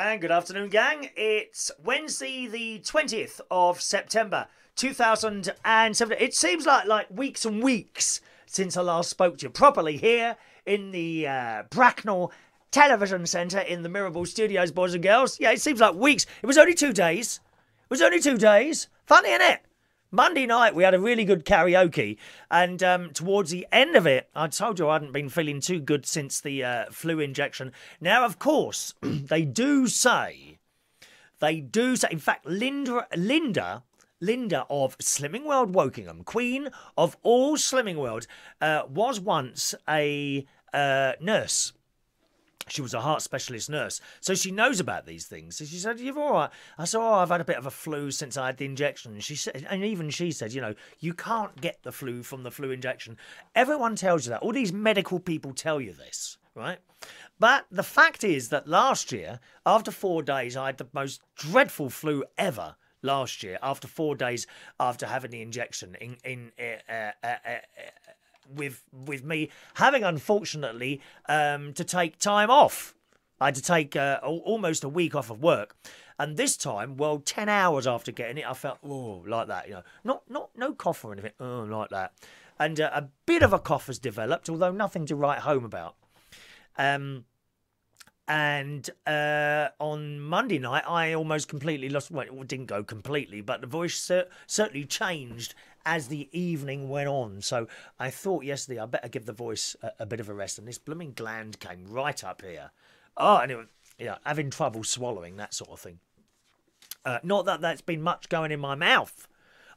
And good afternoon, gang. It's Wednesday, the 20th of September, 2007. It seems like weeks and weeks since I last spoke to you properly here in the Bracknell Television Centre in the Mirable Studios, boys and girls. Yeah, it seems like weeks. It was only 2 days. Funny, innit? Monday night, we had a really good karaoke, and towards the end of it, I told you I hadn't been feeling too good since the flu injection. Now, of course, they do say, in fact, Linda of Slimming World Wokingham, queen of all Slimming World, was once a nurse. She was a heart specialist nurse, so she knows about these things. So she said, "You're all right." I said, "Oh, I've had a bit of a flu since I had the injection." And she said, and even she said, "You know, you can't get the flu from the flu injection." Everyone tells you that. All these medical people tell you this, right? But the fact is that last year, after 4 days, I had the most dreadful flu ever. Last year, after 4 days after having the injection, with me having, unfortunately, to take time off. I had to take almost a week off of work. And this time, well, 10 hours after getting it, I felt, oh, like that, you know. No cough or anything, oh, like that. And a bit of a cough has developed, although nothing to write home about. And on Monday night, I almost completely lost, well, it didn't go completely, but the voice certainly changed as the evening went on. So I thought yesterday I better give the voice a bit of a rest, and this blooming gland came right up here. Oh, and it was, having trouble swallowing, that sort of thing. Not that that's been much going in my mouth.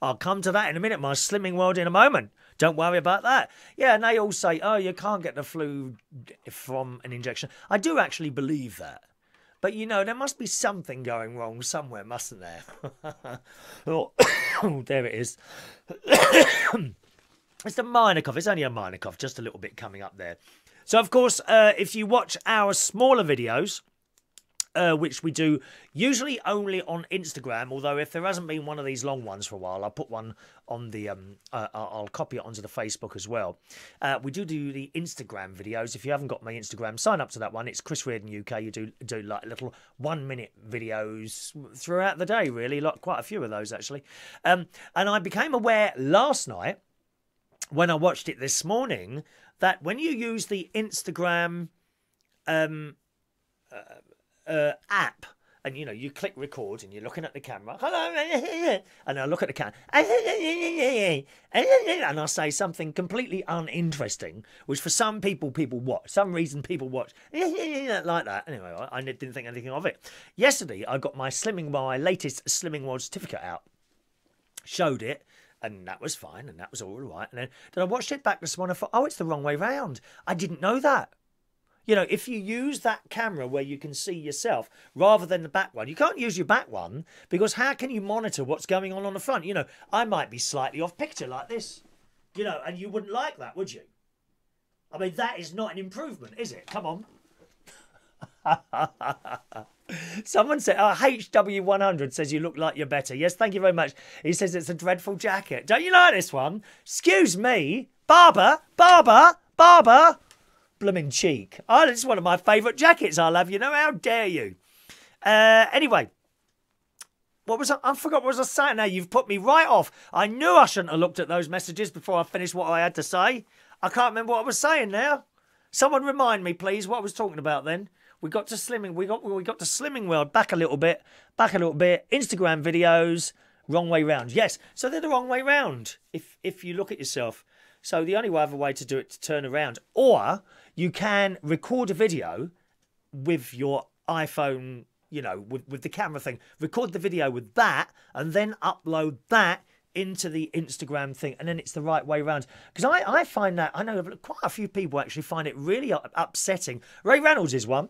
I'll come to that in a minute, my Slimming World in a moment. Don't worry about that. Yeah, and they all say, oh, you can't get the flu from an injection. I do actually believe that. But, you know, there must be something going wrong somewhere, mustn't there? Oh, there it is. It's a minor cough. It's only a minor cough, just a little bit coming up there. So, of course, if you watch our smaller videos, which we do usually only on Instagram, although if there hasn't been one of these long ones for a while, I'll put one on the, I'll copy it onto the Facebook as well. We do the Instagram videos. If you haven't got my Instagram, sign up to that one. It's Chris Reardon UK. You do like little 1-minute videos throughout the day, really, like quite a few of those actually. And I became aware last night, when I watched it this morning, that when you use the Instagram app, and you know, you click record and you're looking at the camera, hello, and I look at the camera, and I say something completely uninteresting, which for some people watch, some reason people watch like that. Anyway, I didn't think anything of it. Yesterday, I got my latest Slimming World certificate out, showed it, and that was fine, and that was all right. And then I watched it back this morning, I thought, oh, it's the wrong way round. I didn't know that. You know, if you use that camera where you can see yourself rather than the back one, you can't use your back one because how can you monitor what's going on the front? You know, I might be slightly off picture like this, you know, and you wouldn't like that, would you? I mean, that is not an improvement, is it? Come on. Someone said, HW100 says you look like you're better. Yes, thank you very much. He says it's a dreadful jacket. Don't you like this one? Excuse me. Barber. Blooming cheek. Oh, this is one of my favourite jackets I'll have, you know. How dare you? Anyway, I forgot what was I saying now. You've put me right off. I knew I shouldn't have looked at those messages before I finished what I had to say. I can't remember what I was saying now. Someone remind me, please, what I was talking about then. We got to Slimming. We got to Slimming World. Back a little bit. Instagram videos. Wrong way round. Yes, so they're the wrong way round if you look at yourself. So the only other way to do it to turn around, or you can record a video with your iPhone, you know, with the camera thing. Record the video with that and then upload that into the Instagram thing, and then it's the right way around. Because I find that, I know quite a few people actually find it really upsetting. Ray Reynolds is one.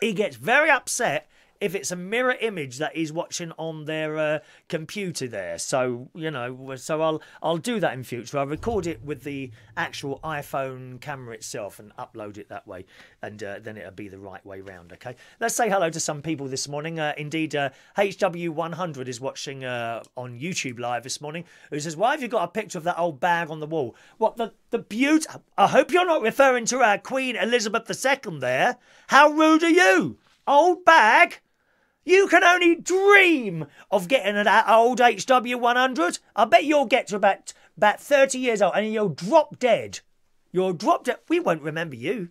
He gets very upset if it's a mirror image that he's watching on their computer there. So, you know, so I'll do that in future. I'll record it with the actual iPhone camera itself and upload it that way. And then it'll be the right way round, okay? Let's say hello to some people this morning. Indeed, HW100 is watching on YouTube Live this morning, who says, why have you got a picture of that old bag on the wall? What, the beauty? I hope you're not referring to our Queen Elizabeth II there. How rude are you? Old bag? You can only dream of getting that old HW100. I bet you'll get to about 30 years old and you'll drop dead. You'll drop dead. We won't remember you.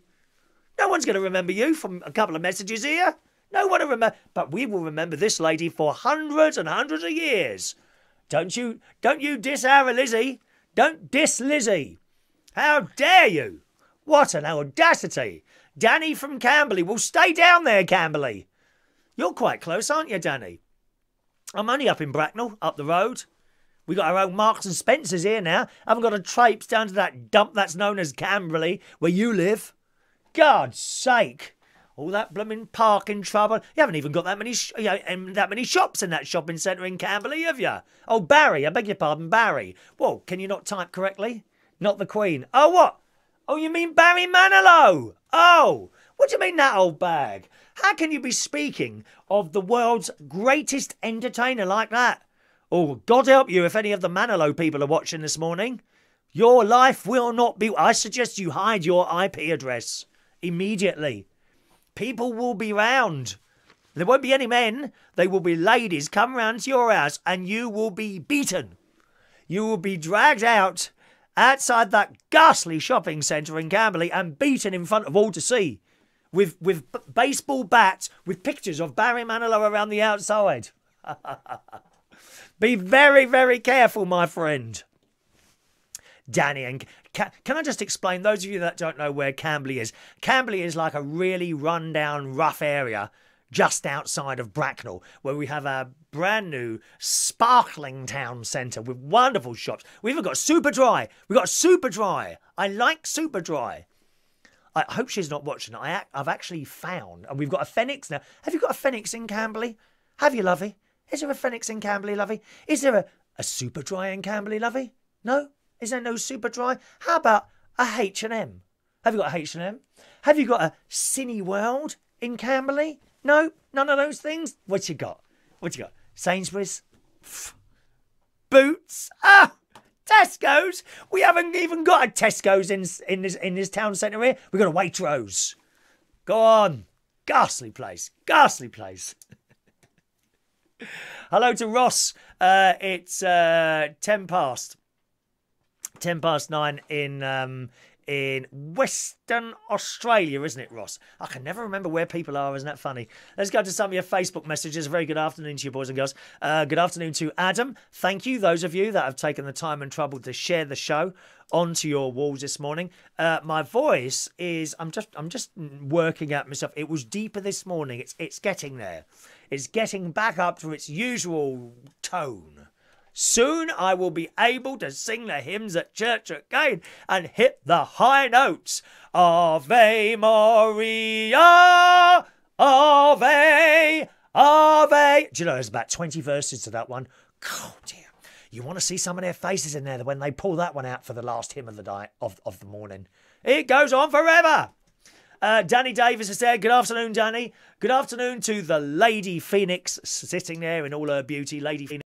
No one's going to remember you from a couple of messages here. No one will remember. But we will remember this lady for hundreds and hundreds of years. Don't you diss our Lizzie. Don't diss Lizzie. How dare you? What an audacity. Danny from Camberley. Well, stay down there, Camberley. You're quite close, aren't you, Danny? I'm only up in Bracknell, up the road. We got our own Marks and Spencers here now. Haven't got to traipse down to that dump that's known as Camberley, where you live. God's sake. All that blooming parking trouble. You haven't even got that many shops in that shopping centre in Camberley, have you? Oh, Barry, I beg your pardon, Barry. Whoa, can you not type correctly? Not the Queen. Oh, what? Oh, you mean Barry Manilow? Oh, what do you mean that old bag? How can you be speaking of the world's greatest entertainer like that? Oh, God help you if any of the Manilow people are watching this morning. Your life will not be... I suggest you hide your IP address immediately. People will be round. There won't be any men. They will be ladies come round to your house and you will be beaten. You will be dragged out outside that ghastly shopping centre in Camberley and beaten in front of all to see. With baseball bats with pictures of Barry Manilow around the outside. Be very, very careful, my friend. Danny, and can I just explain, those of you that don't know where Camberley is, Camberley is like a really run-down, rough area just outside of Bracknell, where we have a brand new, sparkling town centre with wonderful shops. We've even got Superdry. We've got Superdry. I like Superdry. I hope she's not watching. I've actually found, and we've got a Phoenix now. Have you got a Phoenix in Camberley? Have you, lovey? Is there a Phoenix in Camberley, lovey? Is there a Superdry in Camberley, lovey? No? Is there no Superdry? How about a H&M? Have you got a H&M? Have you got a Cineworld in Camberley? No? None of those things? What you got? What you got? Sainsbury's? Boots? Ah! Tesco's? We haven't even got a Tesco's in this town centre here. We've got a Waitrose. Go on. Ghastly place. Ghastly place. Hello to Ross. It's 10 past 9 in Western Australia, isn't it, Ross? I can never remember where people are. Isn't that funny? Let's go to some of your Facebook messages. A very good afternoon to you, boys and girls. Good afternoon to Adam. Thank you, those of you that have taken the time and trouble to share the show onto your walls this morning. My voice is... I'm just working out myself. It was deeper this morning. It's getting there. It's getting back up to its usual tone. Soon I will be able to sing the hymns at church again and hit the high notes. Ave Maria, Ave, Ave. Do you know there's about 20 verses to that one? Oh dear. You want to see some of their faces in there when they pull that one out for the last hymn of the night of the morning. It goes on forever. Danny Davis is there. Good afternoon, Danny. Good afternoon to the Lady Phoenix sitting there in all her beauty. Lady Phoenix.